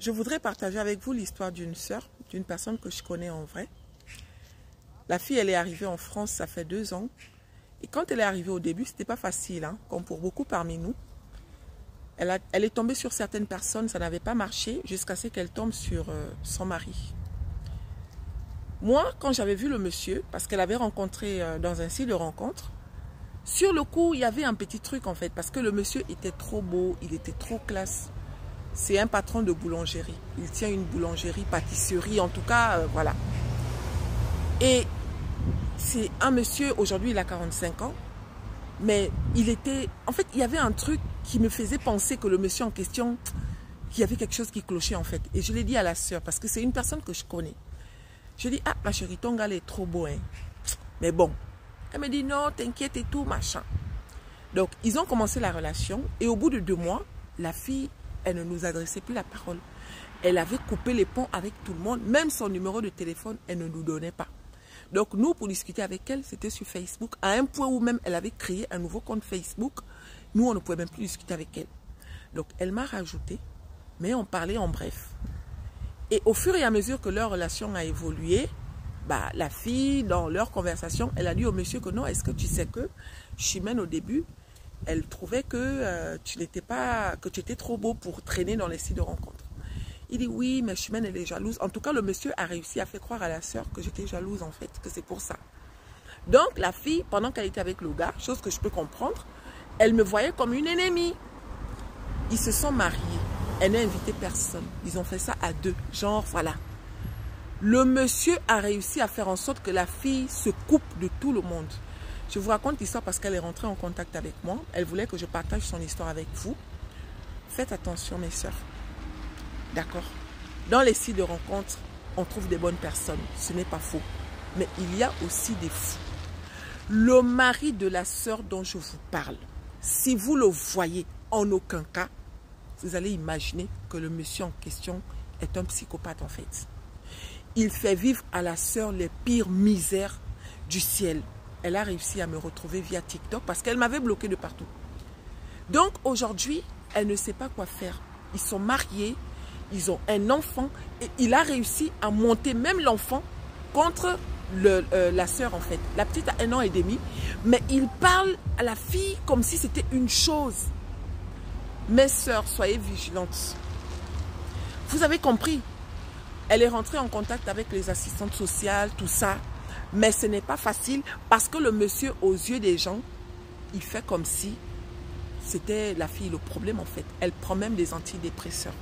Je voudrais partager avec vous l'histoire d'une sœur, d'une personne que je connais en vrai. La fille, elle est arrivée en France, ça fait 2 ans. Et quand elle est arrivée au début, c'était pas facile, hein, comme pour beaucoup parmi nous. Elle est tombée sur certaines personnes, ça n'avait pas marché, jusqu'à ce qu'elle tombe sur son mari. Moi, quand j'avais vu le monsieur, parce qu'elle avait rencontré dans un site de rencontre, sur le coup, il y avait un petit truc en fait, parce que le monsieur était trop beau, il était trop classe. C'est un patron de boulangerie. Il tient une boulangerie, pâtisserie, en tout cas, voilà. Et c'est un monsieur, aujourd'hui il a 45 ans, mais il était... En fait, il y avait un truc qui me faisait penser que le monsieur en question, qu'il y avait quelque chose qui clochait en fait. Et je l'ai dit à la sœur, parce que c'est une personne que je connais. Je dis, ah, ma chérie, ton gars est trop beau, hein. Mais bon. Elle me dit, non, t'inquiète et tout, machin. Donc, ils ont commencé la relation. Et au bout de 2 mois, la fille, elle ne nous adressait plus la parole. Elle avait coupé les ponts avec tout le monde. Même son numéro de téléphone, elle ne nous donnait pas. Donc, nous, pour discuter avec elle, c'était sur Facebook. À un point où même, elle avait créé un nouveau compte Facebook. Nous, on ne pouvait même plus discuter avec elle. Donc, elle m'a rajouté. Mais on parlait en bref. Et au fur et à mesure que leur relation a évolué, bah, la fille, dans leur conversation, elle a dit au monsieur que non, est-ce que tu sais que Chimène, au début, elle trouvait que tu étais trop beau pour traîner dans les sites de rencontre. Il dit oui, mais Chimène, elle est jalouse. En tout cas, le monsieur a réussi à faire croire à la sœur que j'étais jalouse, en fait, que c'est pour ça. Donc, la fille, pendant qu'elle était avec le gars, chose que je peux comprendre, elle me voyait comme une ennemie. Ils se sont mariés. Elle n'a invité personne. Ils ont fait ça à 2. Genre, voilà. Le monsieur a réussi à faire en sorte que la fille se coupe de tout le monde. Je vous raconte l'histoire parce qu'elle est rentrée en contact avec moi. Elle voulait que je partage son histoire avec vous. Faites attention, mes sœurs. D'accord? Dans les sites de rencontres, on trouve des bonnes personnes. Ce n'est pas faux. Mais il y a aussi des fous. Le mari de la sœur dont je vous parle, si vous le voyez, en aucun cas, vous allez imaginer que le monsieur en question est un psychopathe en fait. Il fait vivre à la sœur les pires misères du ciel. Elle a réussi à me retrouver via TikTok parce qu'elle m'avait bloqué de partout. Donc aujourd'hui, elle ne sait pas quoi faire. Ils sont mariés, ils ont un enfant et il a réussi à monter même l'enfant contre la sœur en fait. La petite a 1 an et demi, mais il parle à la fille comme si c'était une chose. Mes sœurs, soyez vigilantes. Vous avez compris? Elle est rentrée en contact avec les assistantes sociales, tout ça. Mais ce n'est pas facile parce que le monsieur, aux yeux des gens, il fait comme si c'était la fille le problème en fait. Elle prend même des antidépresseurs.